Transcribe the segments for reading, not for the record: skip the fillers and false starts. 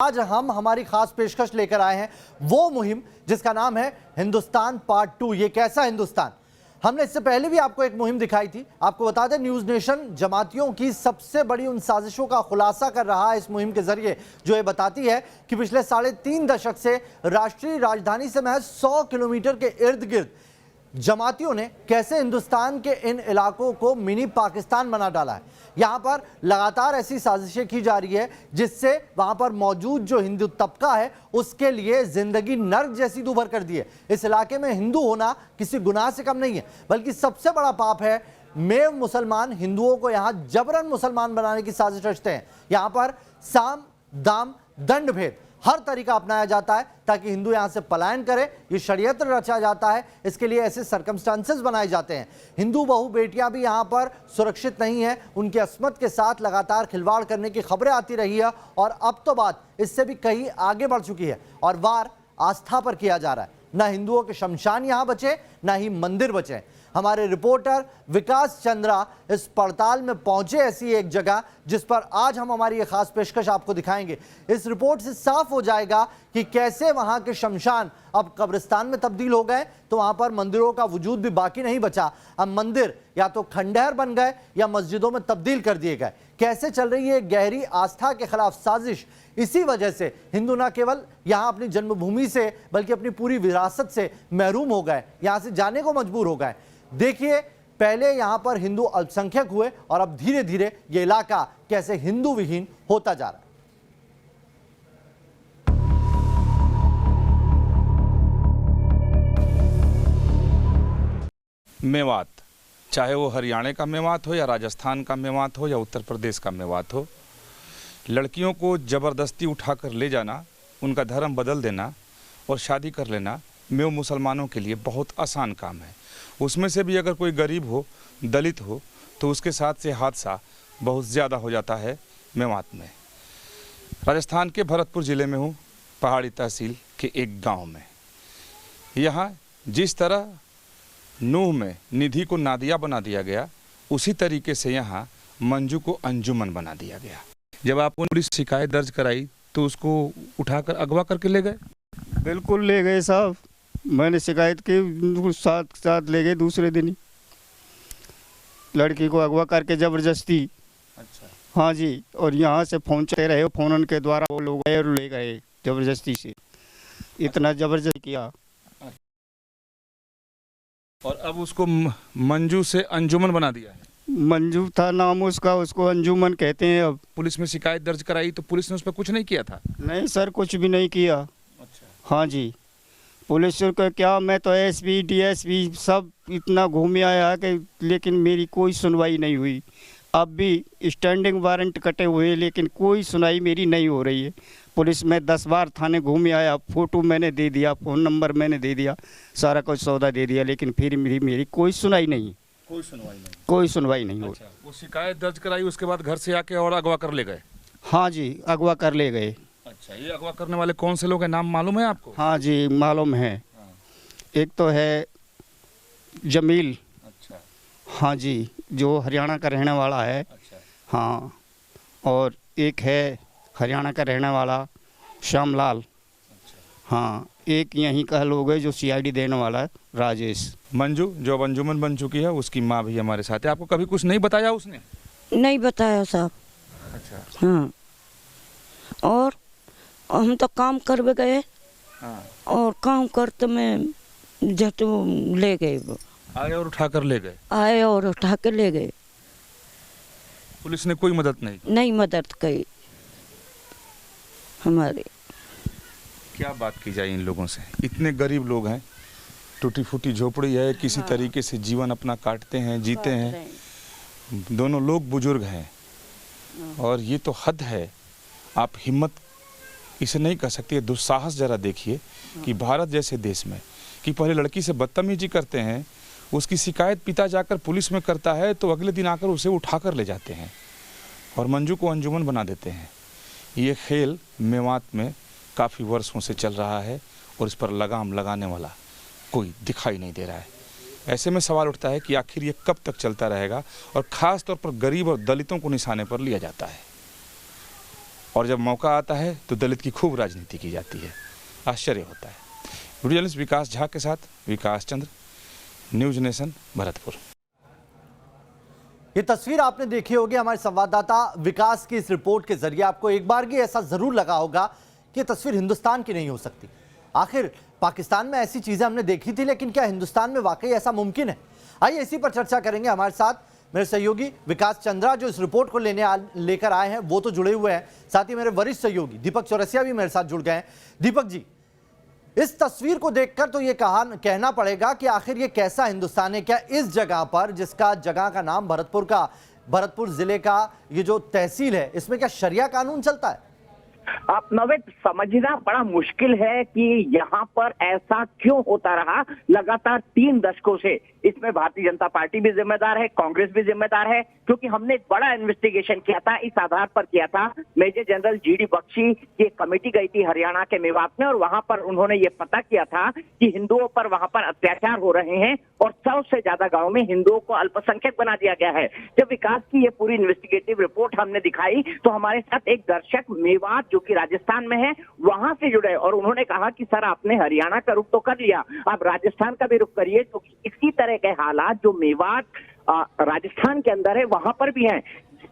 आज हम हमारी खास पेशकश लेकर आए हैं वो मुहिम जिसका नाम है हिंदुस्तान पार्ट 2। ये कैसा हिंदुस्तान? हमने इससे पहले भी आपको एक मुहिम दिखाई थी। आपको बता दें, न्यूज नेशन जमातियों की सबसे बड़ी उन साजिशों का खुलासा कर रहा है इस मुहिम के जरिए, जो ये बताती है कि पिछले 3.5 दशक से राष्ट्रीय राजधानी से महज 100 किलोमीटर के इर्द गिर्द जमातियों ने कैसे हिंदुस्तान के इन इलाकों को मिनी पाकिस्तान बना डाला है। यहाँ पर लगातार ऐसी साजिशें की जा रही है जिससे वहाँ पर मौजूद जो हिंदू तबका है उसके लिए जिंदगी नर्क जैसी दूभर कर दी है। इस इलाके में हिंदू होना किसी गुनाह से कम नहीं है, बल्कि सबसे बड़ा पाप है। मेव मुसलमान हिंदुओं को यहाँ जबरन मुसलमान बनाने की साजिश रचते हैं। यहाँ पर साम दाम दंड भेद हर तरीका अपनाया जाता है ताकि हिंदू यहां से पलायन करे। ये षड्यंत्र रचा जाता है, इसके लिए ऐसे सर्कमस्टांसेस बनाए जाते हैं। हिंदू बहू बेटियां भी यहां पर सुरक्षित नहीं है। उनकी अस्मत के साथ लगातार खिलवाड़ करने की खबरें आती रही है और अब तो बात इससे भी कहीं आगे बढ़ चुकी है और वार आस्था पर किया जा रहा है। ना हिंदुओं के शमशान यहां बचे, ना ही मंदिर बचे। हमारे रिपोर्टर विकास चंद्रा इस पड़ताल में पहुंचे ऐसी एक जगह जिस पर आज हम हमारी ये खास पेशकश आपको दिखाएंगे। इस रिपोर्ट से साफ हो जाएगा कि कैसे वहां के शमशान अब कब्रिस्तान में तब्दील हो गए, तो वहां पर मंदिरों का वजूद भी बाकी नहीं बचा। अब मंदिर या तो खंडहर बन गए या मस्जिदों में तब्दील कर दिए गए। कैसे चल रही है गहरी आस्था के खिलाफ साजिश। इसी वजह से हिंदू न केवल यहां अपनी जन्मभूमि से बल्कि अपनी पूरी विरासत से महरूम हो गए, यहां से जाने को मजबूर हो गए। देखिए, पहले यहां पर हिंदू अल्पसंख्यक हुए और अब धीरे धीरे यह इलाका कैसे हिंदू विहीन होता जा रहा है। मेवात, चाहे वो हरियाणा का मेवात हो या राजस्थान का मेवात हो या उत्तर प्रदेश का मेवात हो, लड़कियों को ज़बरदस्ती उठाकर ले जाना, उनका धर्म बदल देना और शादी कर लेना मेव मुसलमानों के लिए बहुत आसान काम है। उसमें से भी अगर कोई गरीब हो, दलित हो, तो उसके साथ से हादसा बहुत ज़्यादा हो जाता है। मेवात में, राजस्थान के भरतपुर ज़िले में हूँ, पहाड़ी तहसील के एक गांव में। यहाँ जिस तरह नूह में निधि को नादिया बना दिया गया, उसी तरीके से यहाँ मंजू को अंजुमन बना दिया गया। जब आपने पुलिस शिकायत दर्ज कराई तो उसको उठाकर अगवा करके ले गए? बिल्कुल ले गए साहब, मैंने शिकायत की, साथ ले गए दूसरे दिन ही लड़की को अगवा करके ज़बरदस्ती। अच्छा। हाँ जी, और यहाँ से फ़ोन चले रहे, फ़ोन के द्वारा वो लोग गए और ले गए ज़बरदस्ती से। इतना ज़बरदस्त किया। और अब उसको मंजू से अंजुमन बना दिया है। मंजू था नाम उसका, उसको अंजुमन कहते हैं। अब पुलिस में शिकायत दर्ज कराई तो पुलिस ने उस पर कुछ नहीं किया था? नहीं सर, कुछ भी नहीं किया। अच्छा। हाँ जी, पुलिस को क्या, मैं तो एसपी डीएसपी सब इतना घूम आया कि लेकिन मेरी कोई सुनवाई नहीं हुई। अब भी स्टैंडिंग वारंट कटे हुए लेकिन कोई सुनवाई मेरी नहीं हो रही है। पुलिस में 10 बार थाने घूम आया, फ़ोटो मैंने दे दिया, फ़ोन नंबर मैंने दे दिया, सारा कुछ सौदा दे दिया, लेकिन फिर मेरी कोई सुनवाई नहीं। कोई सुनवाई नहीं? कोई सुनवाई नहीं हो। अच्छा, वो शिकायत दर्ज कराई, उसके बाद घर से आके और अगवा कर ले गए? हाँ जी, अगवा कर ले गए। अच्छा, ये अगवा करने वाले कौन से लोग हैं, नाम मालूम है आपको? हाँ जी मालूम है। एक तो है जमील। अच्छा। हाँ जी, जो हरियाणा का रहने वाला है। अच्छा। हाँ, और एक है हरियाणा का रहने वाला श्यामलाल। अच्छा। हाँ, एक यहीं का लोग है जो सीआईडी देने वाला है, राजेश। मंजू जो अब अंजुमन बन चुकी है, उसकी माँ भी हमारे साथ है। आपको कभी कुछ नहीं बताया उसने? नहीं बताया साहब। अच्छा। हाँ, और हम तो काम कर गए। हाँ। और काम करते में जट ले गए, आए और उठा कर ले गए? आए और उठा के ले गए। पुलिस ने कोई मदद नहीं मदद की हमारी। क्या बात की जाए इन लोगों से? इतने गरीब लोग हैं, टूटी फूटी झोपड़ी है, किसी तरीके से जीवन अपना काटते हैं, जीते हैं। दोनों लोग बुजुर्ग हैं और ये तो हद है। आप हिम्मत इसे नहीं कह सकती, दुस्साहस जरा देखिए कि भारत जैसे देश में कि पहले लड़की से बदतमीजी करते हैं, उसकी शिकायत पिता जाकर पुलिस में करता है तो अगले दिन आकर उसे उठाकर ले जाते हैं और मंजू को अंजुमन बना देते हैं। ये खेल मेवात में काफ़ी वर्षों से चल रहा है और इस पर लगाम लगाने वाला कोई दिखाई नहीं दे रहा है। ऐसे में सवाल उठता है कि आखिर ये कब तक चलता रहेगा और ख़ास तौर पर गरीब और दलितों को निशाने पर लिया जाता है। और जब मौका आता है तो दलित की खूब राजनीति की जाती है। आश्चर्य होता है। वीडियो जर्नलिस्ट विकास झा के साथ विकास चंद्र, न्यूज नेशन, भरतपुर। ये तस्वीर आपने देखी होगी हमारे संवाददाता विकास की इस रिपोर्ट के जरिए। आपको एक बार की ऐसा जरूर लगा होगा कि तस्वीर हिंदुस्तान की नहीं हो सकती। आखिर पाकिस्तान में ऐसी चीजें हमने देखी थी, लेकिन क्या हिंदुस्तान में वाकई ऐसा मुमकिन है? आइए इसी पर चर्चा करेंगे। हमारे साथ मेरे सहयोगी विकास चंद्रा जो इस रिपोर्ट को लेकर आए हैं वो तो जुड़े हुए हैं, साथ ही मेरे वरिष्ठ सहयोगी दीपक चौरसिया भी मेरे साथ जुड़ गए हैं। दीपक जी, इस तस्वीर को देखकर तो ये कहना पड़ेगा कि आखिर ये कैसा हिंदुस्तान है? क्या इस जगह पर, जिसका जगह का नाम भरतपुर जिले का ये जो तहसील है, इसमें क्या शरिया कानून चलता है? आप नवेद, समझना बड़ा मुश्किल है कि यहाँ पर ऐसा क्यों होता रहा लगातार 3 दशकों से। इसमें भारतीय जनता पार्टी भी जिम्मेदार है, कांग्रेस भी जिम्मेदार है, क्योंकि हमने एक बड़ा इन्वेस्टिगेशन किया था। इस आधार पर किया था। मेजर जनरल जीडी बख्शी की एक कमेटी गई थी हरियाणा के मेवात में, और वहां पर उन्होंने ये पता किया था कि हिंदुओं पर वहां पर अत्याचार हो रहे हैं और 100 से ज्यादा गाँव में हिंदुओं को अल्पसंख्यक बना दिया गया है। जब विकास की ये पूरी इन्वेस्टिगेटिव रिपोर्ट हमने दिखाई तो हमारे साथ एक दर्शक मेवात जो कि राजस्थान में है वहां से जुड़े, और उन्होंने कहा कि सर आपने हरियाणा का रुख तो कर लिया, आप राजस्थान का भी रुख करिए, तो इसी तरह के हालात जो मेवात राजस्थान के अंदर है वहां पर भी हैं।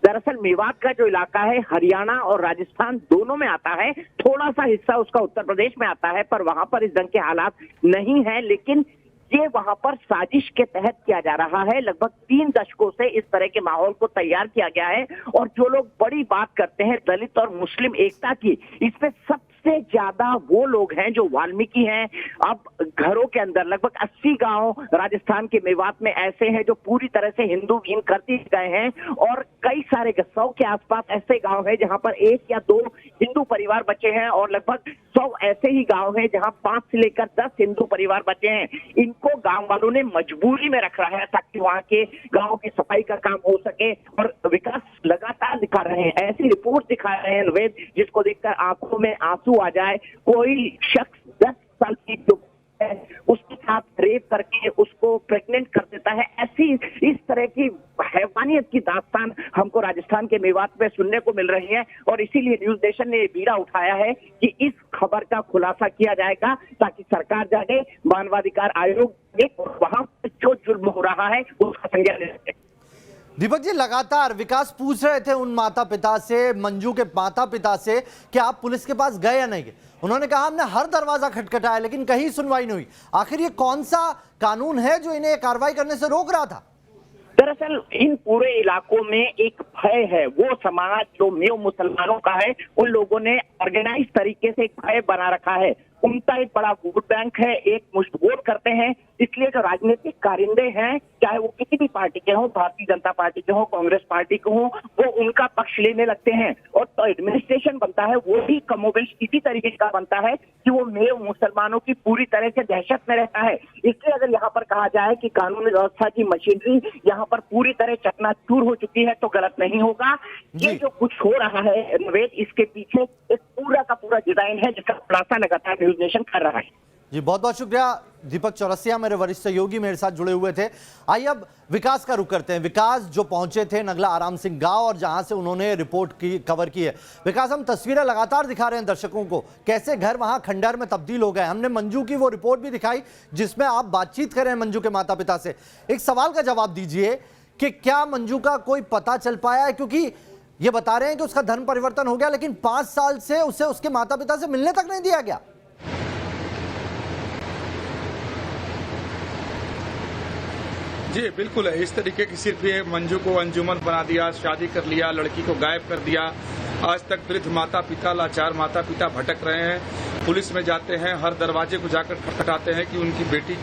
दरअसल मेवात का जो इलाका है हरियाणा और राजस्थान दोनों में आता है, थोड़ा सा हिस्सा उसका उत्तर प्रदेश में आता है, पर वहां पर इस ढंग के हालात नहीं है। लेकिन ये वहां पर साजिश के तहत किया जा रहा है। लगभग 3 दशकों से इस तरह के माहौल को तैयार किया गया है, और जो लोग बड़ी बात करते हैं दलित और मुस्लिम एकता की, इसमें सबसे ज्यादा वो लोग हैं जो वाल्मीकि हैं। अब घरों के अंदर लगभग 80 गांव राजस्थान के मेवात में ऐसे हैं जो पूरी तरह से हिंदू विहीन कर दिए गए हैं, और कई सारे 100 के आसपास ऐसे गांव हैं जहां पर 1 या 2 हिंदू परिवार बचे हैं, और लगभग 100 ऐसे ही गांव हैं जहां 5 से लेकर 10 हिंदू परिवार बचे हैं। इनको गांव वालों ने मजबूरी में रख रहा है ताकि वहां के गांव की सफाई का काम हो सके, और विकास लगातार दिखा रहे हैं, ऐसी रिपोर्ट दिखा रहे हैं नवेद जिसको देखकर आंखों में आंसू आ जाए। कोई शख्स 10 साल की जो है उसके साथ रेप करके उसको प्रेग्नेंट कर देता है। ऐसी इस तरह की हैवानियत की दास्तान हमको राजस्थान के मेवात में सुनने को मिल रही है, और इसीलिए न्यूज नेशन ने बीड़ा उठाया है कि इस खबर का खुलासा किया जाएगा ताकि सरकार जागे, मानवाधिकार आयोग वहां जो जुल्म हो रहा है उसका संज्ञान ले सके। दीपक जी, लगातार विकास पूछ रहे थे उन माता पिता से, मंजू के माता पिता से, कि आप पुलिस के पास गए या नहीं गए। उन्होंने कहा हमने हर दरवाजा खटखटाया लेकिन कहीं सुनवाई नहीं हुई। आखिर ये कौन सा कानून है जो इन्हें कार्रवाई करने से रोक रहा था? दरअसल इन पूरे इलाकों में एक भय है, वो समाज जो मेव मुसलमानों का है, उन लोगों ने ऑर्गेनाइज तरीके से एक भय बना रखा है। उनका एक बड़ा वोट बैंक है, एक मुश्त वोट करते हैं, इसलिए जो राजनीतिक कारिंदे हैं, चाहे वो किसी भी पार्टी के हों, भारतीय जनता पार्टी के हों, कांग्रेस पार्टी के हों, वो उनका पक्ष लेने लगते हैं, और तो एडमिनिस्ट्रेशन बनता है वो भी कमोबेश इसी तरीके का बनता है कि वो मेव मुसलमानों की पूरी तरह से दहशत में रहता है। इसलिए अगर यहाँ पर कहा जाए कि कानून व्यवस्था की मशीनरी यहाँ पर पूरी तरह चकनाचूर हो चुकी है तो गलत नहीं होगा। ये जो कुछ हो रहा है नवेद, इसके पीछे एक पूरा का पूरा डिजाइन है जिसका खुलासा लगातार न्यूज नेशन कर रहा है। जी, बहुत बहुत शुक्रिया दीपक चौरसिया, मेरे वरिष्ठ सहयोगी मेरे साथ जुड़े हुए थे। आइए अब विकास का रुख करते हैं। विकास जो पहुंचे थे नगला आराम सिंह गांव, और जहां से उन्होंने रिपोर्ट की कवर की है। विकास, हम तस्वीरें लगातार दिखा रहे हैं दर्शकों को, कैसे घर वहां खंडहर में तब्दील हो गए। हमने मंजू की वो रिपोर्ट भी दिखाई जिसमें आप बातचीत कर रहे हैं मंजू के माता पिता से। एक सवाल का जवाब दीजिए कि क्या मंजू का कोई पता चल पाया है? क्योंकि ये बता रहे हैं कि उसका धर्म परिवर्तन हो गया, लेकिन 5 साल से उसे उसके माता पिता से मिलने तक नहीं दिया गया। जी बिल्कुल है, इस तरीके की सिर्फ ये मंजू को अंजुमन बना दिया, शादी कर लिया, लड़की को गायब कर दिया। आज तक वृद्ध माता पिता, लाचार माता पिता भटक रहे हैं, पुलिस में जाते हैं, हर दरवाजे को जाकर खटखटाते हैं कि उनकी बेटी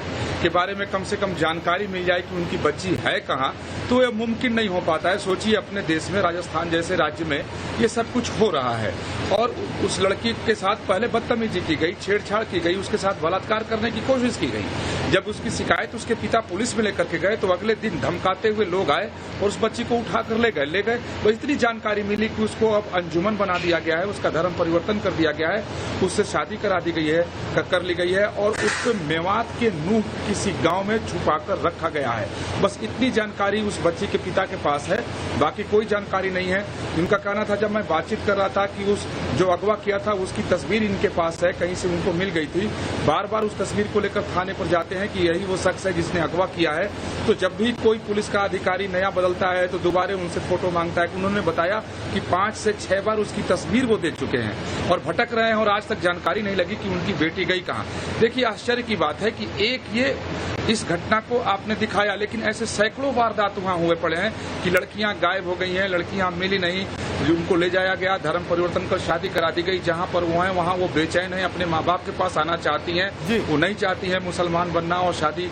के बारे में कम से कम जानकारी मिल जाए कि उनकी बच्ची है कहाँ, तो यह मुमकिन नहीं हो पाता है। सोचिए अपने देश में, राजस्थान जैसे राज्य में ये सब कुछ हो रहा है, और उस लड़की के साथ पहले बदतमीजी की गई, छेड़छाड़ की गई, उसके साथ बलात्कार करने की कोशिश की गई। जब उसकी शिकायत उसके पिता पुलिस में लेकर के गए तो अगले दिन धमकाते हुए लोग आए और उस बच्ची को उठाकर ले गए। तो इतनी जानकारी मिली कि उसको अब अंजुमन बना दिया गया है, उसका धर्म परिवर्तन कर दिया गया है, उससे शादी करा दी गई है, कर ली गई है, और उसको मेवात के नूह किसी गांव में छुपाकर रखा गया है। बस इतनी जानकारी उस बच्ची के पिता के पास है। बाकी कोई जानकारी नहीं है। इनका कहना था, जब मैं बातचीत कर रहा था, कि उस जो अगवा किया था उसकी तस्वीर इनके पास है, कहीं से उनको मिल गई थी। बार बार उस तस्वीर को लेकर थाने पर जाते हैं कि यही वो शख्स है जिसने अगवा किया है। तो जब भी कोई पुलिस का अधिकारी नया बदलता है तो दोबारा उनसे फोटो मांगता है। उन्होंने बताया कि 5 से 6 बार उसकी तस्वीर वो दे चुके हैं और भटक रहे हैं और आज तक जानकारी नहीं लगी कि उनकी बेटी गई कहाँ। देखिए, आश्चर्य की बात है कि एक ये इस घटना को आपने दिखाया, लेकिन ऐसे सैकड़ों वारदात वहां हुए पड़े हैं कि लड़कियां गायब हो गई हैं, लड़कियां मिली नहीं, उनको ले जाया गया, धर्म परिवर्तन कर शादी करा दी गई। जहां पर वो हैं वहां वो बेचैन है, अपने माँ बाप के पास आना चाहती हैं, वो नहीं चाहती है मुसलमान बनना और शादी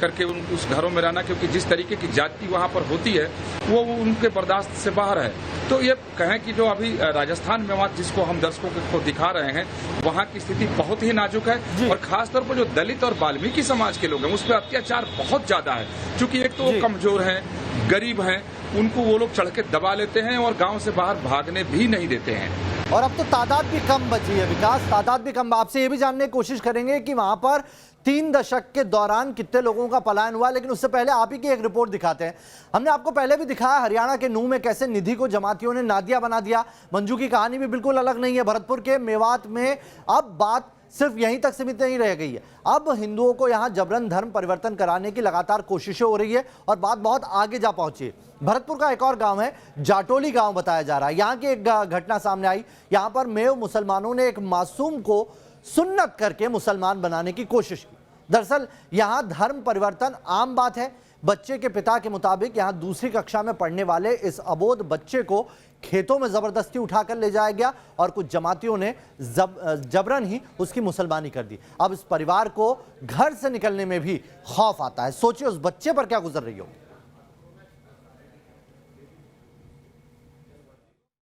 करके उस घरों में रहना, क्योंकि जिस तरीके की जाति वहां पर होती है वो उनके बर्दाश्त से बाहर है। तो ये कहें कि जो अभी राजस्थान मेवात जिसको हम दर्शकों को दिखा रहे हैं, वहां की स्थिति बहुत ही नाजुक है और खासतौर पर जो दलित और वाल्मीकि समाज के लोग हैं उस पर अत्याचार बहुत ज्यादा है। क्योंकि एक तो वो कमजोर हैं, गरीब हैं, उनको वो लोग चढ़ के दबा लेते हैं और गांव से बाहर भागने भी नहीं देते हैं। और अब तो तादाद भी कम बची है विकास, तादाद भी कम। आपसे ये भी जानने की कोशिश करेंगे कि वहां पर 3 दशक के दौरान कितने लोगों का पलायन हुआ, लेकिन उससे पहले आप ही की एक रिपोर्ट दिखाते हैं। हमने आपको पहले भी दिखाया हरियाणा के नूह में कैसे निधि को जमातियों ने नादिया बना दिया। मंजू की कहानी भी बिल्कुल अलग नहीं है। भरतपुर के मेवात में अब बात सिर्फ यहीं तक सीमित नहीं रह गई है, अब हिंदुओं को यहां जबरन धर्म परिवर्तन कराने की लगातार कोशिशें हो रही है और बात बहुत आगे जा पहुंची है। भरतपुर का एक और गांव है, जाटोली गांव बताया जा रहा है। यहां की एक घटना सामने आई। यहां पर मेव मुसलमानों ने एक मासूम को सुन्नत करके मुसलमान बनाने की कोशिश की। दरअसल यहां धर्म परिवर्तन आम बात है। बच्चे के पिता के मुताबिक यहां दूसरी कक्षा में पढ़ने वाले इस अबोध बच्चे को खेतों में जबरदस्ती उठाकर ले जाया गया और कुछ जमातियों ने जबरन ही उसकी मुसलमानी कर दी। अब इस परिवार को घर से निकलने में भी खौफ आता है। सोचिए उस बच्चे पर क्या गुजर रही होगी।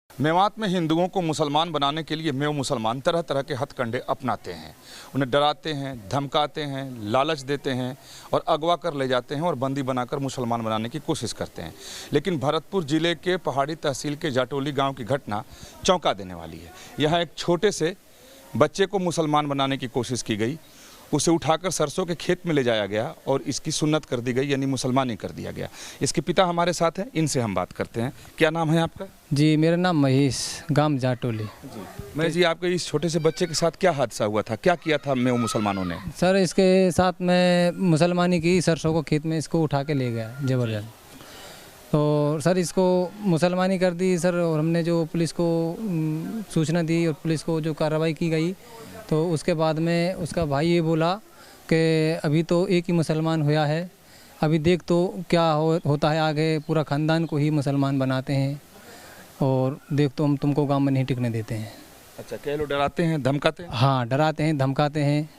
मेवात में हिंदुओं को मुसलमान बनाने के लिए मेव मुसलमान तरह तरह के हथकंडे अपनाते हैं। उन्हें डराते हैं, धमकाते हैं, लालच देते हैं और अगवा कर ले जाते हैं और बंदी बनाकर मुसलमान बनाने की कोशिश करते हैं। लेकिन भरतपुर जिले के पहाड़ी तहसील के जाटोली गांव की घटना चौंका देने वाली है। यहाँ एक छोटे से बच्चे को मुसलमान बनाने की कोशिश की गई, उसे उठाकर सरसों के खेत में ले जाया गया और इसकी सुन्नत कर दी गई, यानी मुसलमानी कर दिया गया। इसके पिता हमारे साथ हैं, इनसे हम बात करते हैं। क्या नाम है आपका? जी, मेरा नाम महेश, गांव जाटोली। जी महेश जी, आपके इस छोटे से बच्चे के साथ क्या हादसा हुआ था? क्या किया था मेव मुसलमानों ने? सर, इसके साथ में मुसलमानी की, सरसों को खेत में इसको उठा के ले गया जबरदस्त। तो सर इसको मुसलमानी कर दी सर, और हमने जो पुलिस को सूचना दी और पुलिस को जो कार्रवाई की गई, तो उसके बाद में उसका भाई ये बोला कि अभी तो एक ही मुसलमान हुआ है, अभी देख तो क्या होता है आगे, पूरा ख़ानदान को ही मुसलमान बनाते हैं और देख तो हम तुमको गांव में नहीं टिकने देते हैं। अच्छा, क्या लोग डराते हैं, धमकाते हैं? हाँ, डराते हैं, धमकाते हैं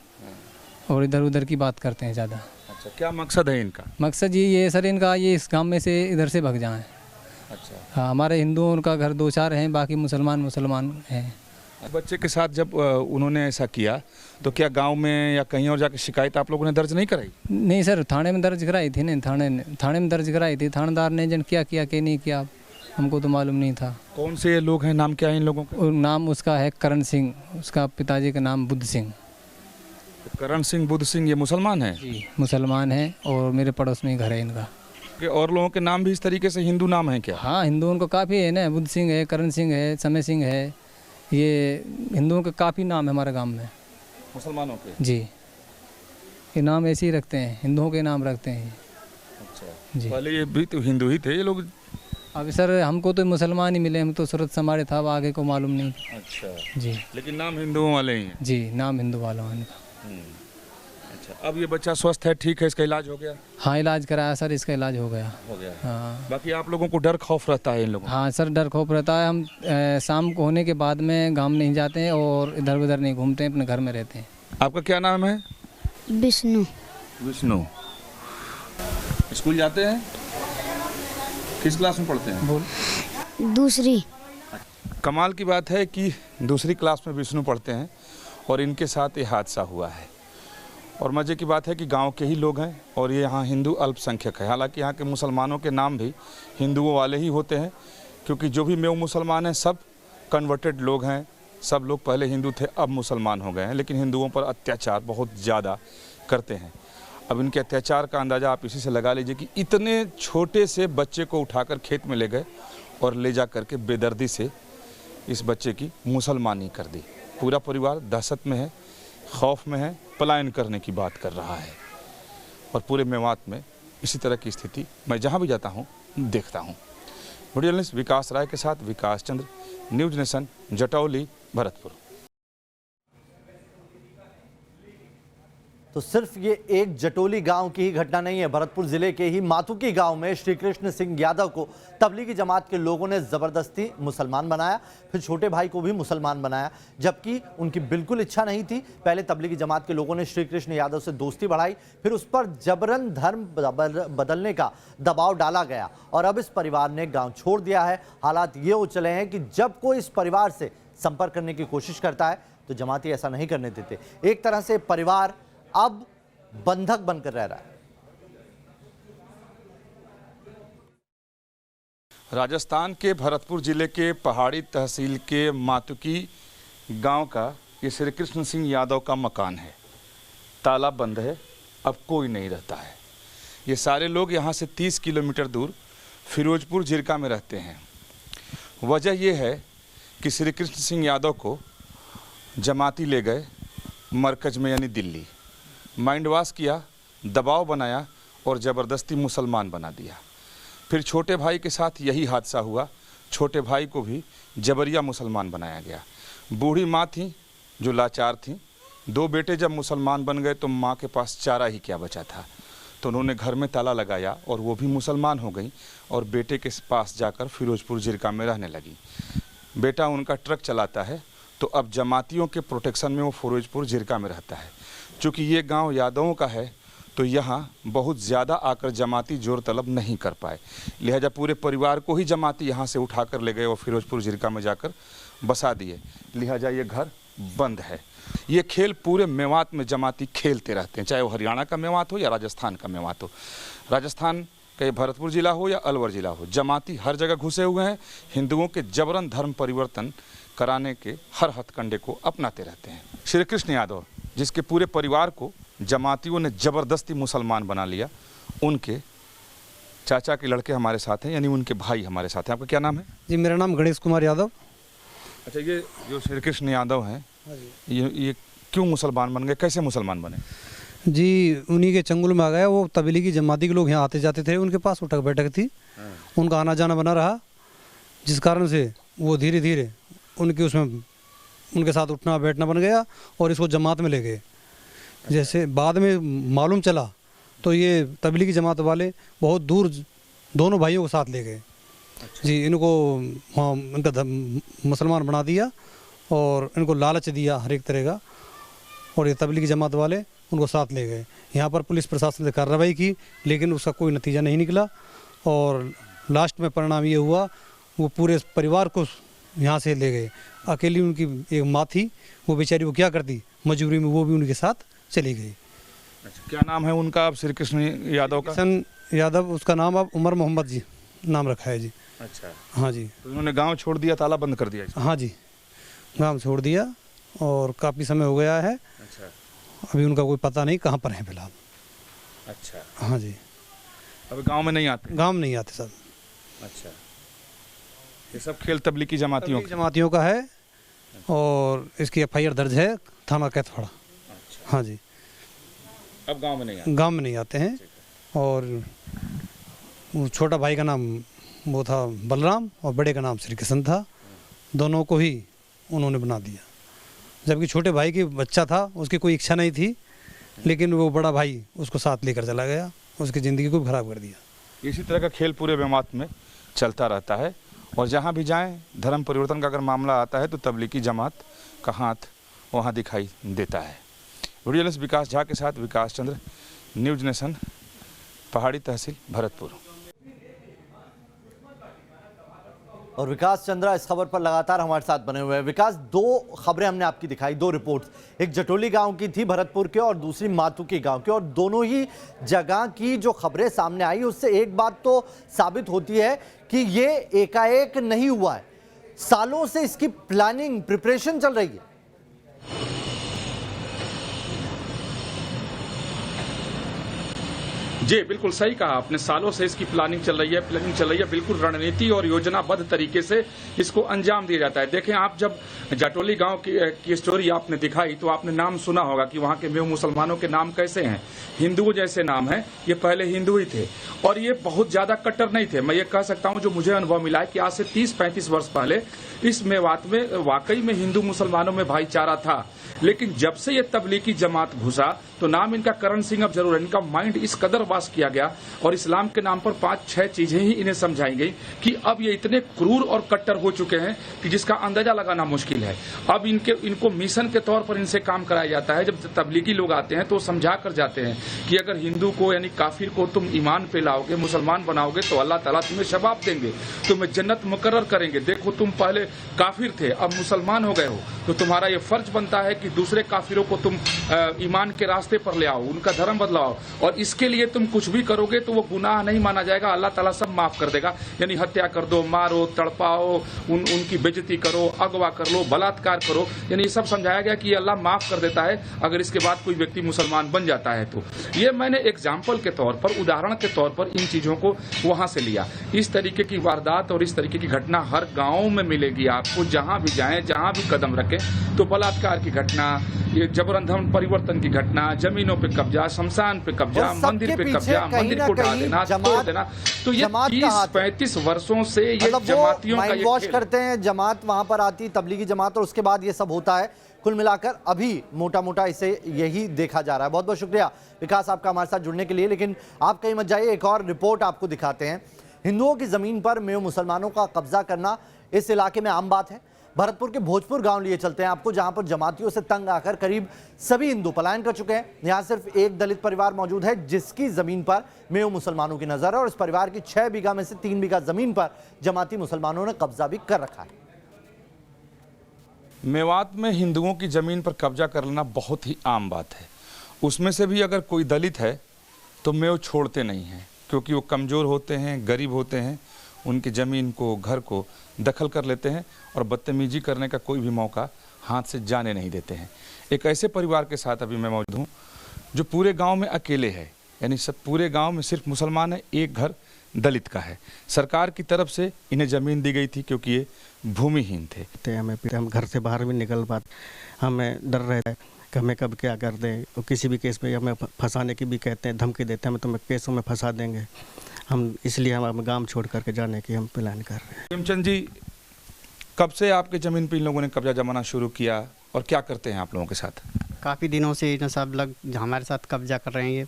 और इधर उधर की बात करते हैं ज़्यादा। अच्छा, क्या मकसद है इनका? मकसद ये सर इनका, ये इस गांव में से इधर से भाग जाएं। अच्छा। हाँ, हमारे हिंदुओं का घर 2-4 हैं, बाकी मुसलमान हैं। बच्चे के साथ जब उन्होंने ऐसा किया तो क्या गांव में या कहीं और जाकर शिकायत आप लोगों ने दर्ज नहीं कराई? नहीं सर, थाने में दर्ज कराई थी। नहीं, थाने में दर्ज कराई थी। थानेदार ने जन क्या किया कि नहीं किया हमको तो मालूम नहीं था। कौन से लोग हैं, नाम क्या है इन लोगों का? नाम उसका है करण सिंह, उसका पिताजी का नाम बुद्ध सिंह। करण सिंह, बुद्ध सिंह, ये मुसलमान है? जी, मुसलमान है और मेरे पड़ोस में ही घर है इनका। और लोगों के नाम भी इस तरीके से हिंदू नाम है क्या? हाँ, हिंदुओं को काफ़ी है ना, बुद्ध सिंह है, करण सिंह है, समय सिंह है, ये हिंदुओं के काफ़ी नाम है हमारे गांव में। मुसलमानों के? जी, ये नाम ऐसे ही रखते हैं, हिंदुओं के नाम रखते हैं। अच्छा जी। पहले ये भी तो हिंदू ही थे ये लोग? अभी सर हमको तो मुसलमान ही मिले, हम तो सूरत समारे था, आगे को मालूम नहीं। अच्छा जी, लेकिन नाम हिंदुओं वाले ही हैं? जी, नाम हिंदू वालों हैं। अच्छा, अब ये बच्चा स्वस्थ है, ठीक है, इसका इलाज हो गया? हाँ, इलाज कराया सर, इसका इलाज हो गया। हाँ। बाकी आप लोगों को डर खौफ रहता है इन लोगों? हाँ सर, डर खौफ रहता है। हम शाम को होने के बाद में गांव नहीं जाते हैं और इधर उधर नहीं घूमते हैं, अपने घर में रहते हैं। आपका क्या नाम है? विष्णु। विष्णु, स्कूल जाते हैं? किस क्लास में पढ़ते हैं? बोल। दूसरी। कमाल की बात है कि दूसरी क्लास में विष्णु पढ़ते हैं और इनके साथ ये हादसा हुआ है। और मज़े की बात है कि गांव के ही लोग हैं और ये यहाँ हिंदू अल्पसंख्यक है। हालांकि यहाँ के मुसलमानों के नाम भी हिंदुओं वाले ही होते हैं, क्योंकि जो भी मेव मुसलमान हैं सब कन्वर्टेड लोग हैं। सब लोग पहले हिंदू थे, अब मुसलमान हो गए हैं, लेकिन हिंदुओं पर अत्याचार बहुत ज़्यादा करते हैं। अब इनके अत्याचार का अंदाज़ा आप इसी से लगा लीजिए कि इतने छोटे से बच्चे को उठाकर खेत में ले गए और ले जा करके बेदर्दी से इस बच्चे की मुसलमानी कर दी। पूरा परिवार दहशत में है, खौफ में है, पलायन करने की बात कर रहा है। और पूरे मेवात में इसी तरह की स्थिति मैं जहाँ भी जाता हूँ देखता हूँ। वीडियो जर्नलिस्ट विकास राय के साथ विकास चंद्र, न्यूज़ नेशन, जटौली, भरतपुर। तो सिर्फ ये एक जटोली गांव की ही घटना नहीं है। भरतपुर जिले के ही मातुकी गांव में श्री कृष्ण सिंह यादव को तबलीगी जमात के लोगों ने जबरदस्ती मुसलमान बनाया, फिर छोटे भाई को भी मुसलमान बनाया, जबकि उनकी बिल्कुल इच्छा नहीं थी। पहले तबलीगी जमात के लोगों ने श्री कृष्ण यादव से दोस्ती बढ़ाई, फिर उस पर जबरन धर्म बदलने का दबाव डाला गया और अब इस परिवार ने गाँव छोड़ दिया है। हालात ये हो चले हैं कि जब कोई इस परिवार से संपर्क करने की कोशिश करता है तो जमाती ऐसा नहीं करने देते। एक तरह से परिवार अब बंधक बनकर रह रहा है। राजस्थान के भरतपुर जिले के पहाड़ी तहसील के मातुकी गांव का ये श्री कृष्ण सिंह यादव का मकान है। ताला बंद है, अब कोई नहीं रहता है। ये सारे लोग यहाँ से 30 किलोमीटर दूर फिरोजपुर जिरका में रहते हैं। वजह यह है कि श्री कृष्ण सिंह यादव को जमाती ले गए मरकज में यानी दिल्ली, माइंड वॉश किया, दबाव बनाया और ज़बरदस्ती मुसलमान बना दिया। फिर छोटे भाई के साथ यही हादसा हुआ, छोटे भाई को भी जबरिया मुसलमान बनाया गया। बूढ़ी माँ थी जो लाचार थी, 2 बेटे जब मुसलमान बन गए तो माँ के पास चारा ही क्या बचा था, तो उन्होंने घर में ताला लगाया और वो भी मुसलमान हो गई और बेटे के पास जाकर फिरोजपुर जिरका में रहने लगी। बेटा उनका ट्रक चलाता है, तो अब जमातियों के प्रोटेक्शन में वो फिरोजपुर जिरका में रहता है। चूँकि ये गांव यादवों का है तो यहाँ बहुत ज़्यादा आकर जमाती जोर तलब नहीं कर पाए, लिहाजा पूरे परिवार को ही जमाती यहाँ से उठा कर ले गए और फिरोजपुर जिरका में जाकर बसा दिए। लिहाजा ये घर बंद है। ये खेल पूरे मेवात में जमाती खेलते रहते हैं, चाहे वो हरियाणा का मेवात हो या राजस्थान का मेवात हो। राजस्थान का ये भरतपुर जिला हो या अलवर जिला हो, जमाती हर जगह घुसे हुए हैं। हिंदुओं के जबरन धर्म परिवर्तन कराने के हर हथकंडे को अपनाते रहते हैं। श्री कृष्ण यादव जिसके पूरे परिवार को जमातियों ने ज़बरदस्ती मुसलमान बना लिया, उनके चाचा के लड़के हमारे साथ हैं, यानी उनके भाई हमारे साथ हैं। आपका क्या नाम है? जी मेरा नाम गणेश कुमार यादव। अच्छा, ये जो श्री कृष्ण यादव हैं ये क्यों मुसलमान बन गए, कैसे मुसलमान बने? जी उन्हीं के चंगुल में आ गया। वो तबलीगी जमाती के लोग यहाँ आते जाते थे, उनके पास उठक बैठक थी, उनका आना जाना बना रहा, जिस कारण से वो धीरे धीरे उनके साथ उठना बैठना बन गया और इसको जमात में ले गए। जैसे बाद में मालूम चला तो ये तबलीगी जमात वाले बहुत दूर दोनों भाइयों को साथ ले गए। जी इनको इनका मुसलमान बना दिया और इनको लालच दिया हर एक तरह का, और ये तबलीगी जमात वाले उनको साथ ले गए। यहाँ पर पुलिस प्रशासन ने कार्रवाई की, लेकिन उसका कोई नतीजा नहीं निकला और लास्ट में परिणाम ये हुआ वो पूरे परिवार को यहाँ से ले गए। अकेली उनकी एक माँ थी, वो बेचारी वो क्या करती, मजबूरी में वो भी उनके साथ चली गई। अच्छा, क्या नाम है उनका अब श्री कृष्ण यादव का? कृष्ण यादव, उसका नाम अब उमर मोहम्मद जी नाम रखा है जी। अच्छा, हाँ जी। तो उन्होंने गांव छोड़ दिया, ताला बंद कर दिया? हाँ जी, गांव छोड़ दिया और काफ़ी समय हो गया है। अच्छा, अभी उनका कोई पता नहीं कहाँ पर है फिलहाल। अच्छा, हाँ जी, अब गांव में नहीं आते? गांव में नहीं आते सब। अच्छा, ये सब खेल तबलीगी जमातियों का है और इसकी FIR दर्ज है थाना कैथवाड़ा। अच्छा, हाँ जी। अब गांव में नहीं आते? गांव में नहीं आते हैं। और वो छोटा भाई का नाम वो था बलराम और बड़े का नाम श्री कृष्ण था। दोनों को ही उन्होंने बना दिया, जबकि छोटे भाई की बच्चा था, उसकी कोई इच्छा नहीं थी, लेकिन वो बड़ा भाई उसको साथ लेकर चला गया, उसकी ज़िंदगी को खराब कर दिया। इसी तरह का खेल पूरे मेवात में चलता रहता है और जहाँ भी जाएं धर्म परिवर्तन का अगर मामला आता है तो तबलीगी जमात का हाथ वहाँ दिखाई देता है। वीडियो जर्नलिस्ट विकास झा के साथ विकास चंद्र, न्यूज़ नेशन, पहाड़ी तहसील, भरतपुर। और विकास चंद्रा इस खबर पर लगातार हमारे साथ बने हुए हैं। विकास, 2 खबरें हमने आपकी दिखाई, 2 रिपोर्ट्स, एक जटोली गांव की थी भरतपुर के और दूसरी मातुकी गांव की, और दोनों ही जगह की जो खबरें सामने आई उससे एक बात तो साबित होती है कि ये एकाएक नहीं हुआ है, सालों से इसकी प्लानिंग प्रिपरेशन चल रही है। जी बिल्कुल सही कहा आपने, सालों से इसकी प्लानिंग चल रही है, बिल्कुल रणनीति और योजनाबद्ध तरीके से इसको अंजाम दिया जाता है। देखें, आप जब जाटोली गांव की स्टोरी आपने दिखाई तो आपने नाम सुना होगा कि वहां के मेव मुसलमानों के नाम कैसे हैं, हिंदुओं जैसे नाम है। ये पहले हिंदू ही थे और ये बहुत ज्यादा कट्टर नहीं थे। मैं ये कह सकता हूं, जो मुझे अनुभव मिला है कि आज से 30-35 वर्ष पहले इस मेवात में वाकई में हिंदू मुसलमानों में भाईचारा था। लेकिन जब से ये तबलीगी जमात घुसा तो नाम इनका करण सिंह अब जरूर है, इनका माइंड इस कदर वाश किया गया और इस्लाम के नाम पर 5-6 चीजें ही इन्हें समझाई गई कि अब ये इतने क्रूर और कट्टर हो चुके हैं कि जिसका अंदाजा लगाना मुश्किल है। अब इनको मिशन के तौर पर इनसे काम कराया जाता है। जब तबलीगी लोग आते हैं तो समझा कर जाते हैं कि अगर हिंदू को यानी काफिर को तुम ईमान पे लाओगे, मुसलमान बनाओगे तो अल्लाह ताला तुम्हें शबाब देंगे, तुम्हें जन्नत मुकर्रर करेंगे। देखो, तुम पहले काफिर थे, अब मुसलमान हो गए हो, तो तुम्हारा ये फर्ज बनता है कि दूसरे काफिरों को तुम ईमान के रास्ते पर ले आओ, उनका धर्म बदलाओ, और इसके लिए तुम कुछ भी करोगे तो वो गुनाह नहीं माना जाएगा, अल्लाह ताला सब माफ कर देगा। यानी हत्या कर दो, मारो, तड़पाओ, उनकी बेइज्जती करो, अगवा कर लो, बलात्कार करो, यानी ये सब समझाया गया कि अल्लाह माफ कर देता है अगर इसके बाद कोई व्यक्ति मुसलमान बन जाता है। तो ये मैंने एग्जाम्पल के तौर पर, उदाहरण के तौर पर इन चीजों को वहां से लिया। इस तरीके की वारदात और इस तरीके की घटना हर गाँव में मिलेगी आपको, जहां भी जाएं, जहां भी कदम रखें। तो बलात्कार की घटना, ये जबरदस्ती परिवर्तन की घटना, जमीनों पे कब्जा, शमशान पे कब्जा, मंदिर पे कब्जा, मंदिर को ढा देना, तोड़ देना, तो ये 30-35 वर्षों से ये जमातियों का ये वॉश करते हैं। जमात वहां पर आती, तबलीगी जमात, और उसके बाद ये सब होता है। कुल मिलाकर अभी मोटा मोटा इसे यही देखा जा रहा है। बहुत बहुत शुक्रिया विकास आपका हमारे साथ जुड़ने के लिए। लेकिन आप कहीं मत जाइए, एक और रिपोर्ट आपको दिखाते हैं। हिंदुओं की जमीन पर मेव मुसलमानों का कब्जा करना इस इलाके में आम बात है। भरतपुर के भोजपुर गांव लिए चलते हैं आपको, जहां पर जमातियों से तंग आकर करीब सभी हिंदू पलायन कर चुके हैं। यहां सिर्फ एक दलित परिवार मौजूद है जिसकी जमीन पर मेव मुसलमानों की नजर है, और इस परिवार की 6 बीघा में से 3 बीघा जमीन पर जमाती मुसलमानों ने कब्जा भी कर रखा है। मेवात में हिंदुओं की जमीन पर कब्जा कर लेना बहुत ही आम बात है। उसमें से भी अगर कोई दलित है तो मेव छोड़ते नहीं हैं, क्योंकि वो कमज़ोर होते हैं, गरीब होते हैं, उनकी ज़मीन को, घर को दखल कर लेते हैं और बदतमीजी करने का कोई भी मौका हाथ से जाने नहीं देते हैं। एक ऐसे परिवार के साथ अभी मैं मौजूद हूँ जो पूरे गांव में अकेले है, यानी सब पूरे गांव में सिर्फ मुसलमान है, एक घर दलित का है। सरकार की तरफ से इन्हें ज़मीन दी गई थी क्योंकि ये भूमिहीन थे। हम घर से बाहर भी निकल पाते, हमें डर रहता है कि हमें कब क्या कर दें, और किसी भी केस में हमें फंसाने की भी कहते हैं, धमकी देते हैं, हमें तुम्हें केसों में फंसा देंगे। हम इसलिए हम गांव छोड़ करके जाने की हम प्लान कर रहे हैं। प्रेमचंद जी, कब से आपके ज़मीन पर इन लोगों ने कब्जा जमाना शुरू किया और क्या करते हैं आप लोगों के साथ? काफ़ी दिनों से इन सब लोग हमारे साथ कब्जा कर रहे हैं। ये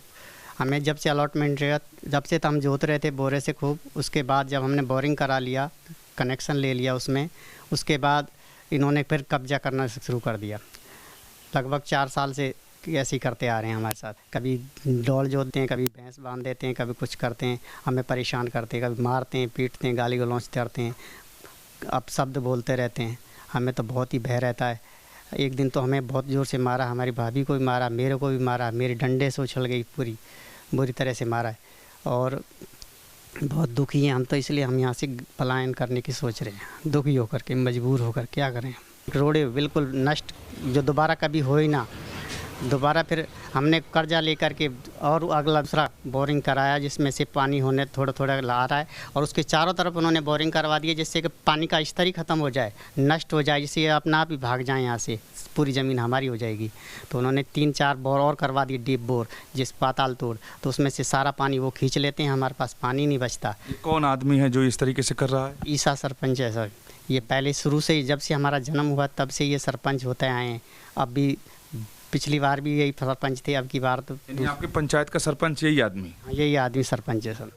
हमें जब से अलॉटमेंट रहा, जब से तो हम जोत रहे थे बोरे से खूब, उसके बाद जब हमने बोरिंग करा लिया, कनेक्शन ले लिया उसमें, उसके बाद इन्होंने फिर कब्जा करना शुरू कर दिया। लगभग 4 साल से ऐसे ही करते आ रहे हैं हमारे साथ। कभी डोल जोतते हैं, कभी भैंस बांध देते हैं, कभी कुछ करते हैं, हमें परेशान करते हैं, कभी मारते हैं, पीटते हैं, गाली गलौज करते हैं, अब शब्द बोलते रहते हैं। हमें तो बहुत ही भय रहता है। एक दिन तो हमें बहुत ज़ोर से मारा, हमारी भाभी को भी मारा, मेरे को भी मारा, मेरी डंडे से उछल गई, पूरी बुरी तरह से मारा है और बहुत दुखी हैं हम। तो इसलिए हम यहाँ से पलायन करने की सोच रहे हैं, दुखी होकर के, मजबूर होकर। क्या करें, रोडें बिल्कुल नष्ट, जो दोबारा कभी हो ही ना। दोबारा फिर हमने कर्जा लेकर के और अगला दूसरा बोरिंग कराया, जिसमें से पानी होने थोड़ा थोड़ा ला रहा है, और उसके चारों तरफ उन्होंने बोरिंग करवा दिए जिससे कि पानी का स्तर ही ख़त्म हो जाए, नष्ट हो जाए, जिससे अपना आप ही भाग जाए यहाँ से, पूरी ज़मीन हमारी हो जाएगी। तो उन्होंने 3-4 बोर और करवा दिए, डीप बोर, जिस पाताल तोड़, तो उसमें से सारा पानी वो खींच लेते हैं, हमारे पास पानी नहीं बचता। कौन आदमी है जो इस तरीके से कर रहा है? ईसा सरपंच है सर। ये पहले शुरू से ही, जब से हमारा जन्म हुआ तब से ये सरपंच होते आए हैं। अब भी पिछली बार भी यही सरपंच थे, अब की बार तो आपके पंचायत का सरपंच यही आदमी? यही आदमी सरपंच है सर।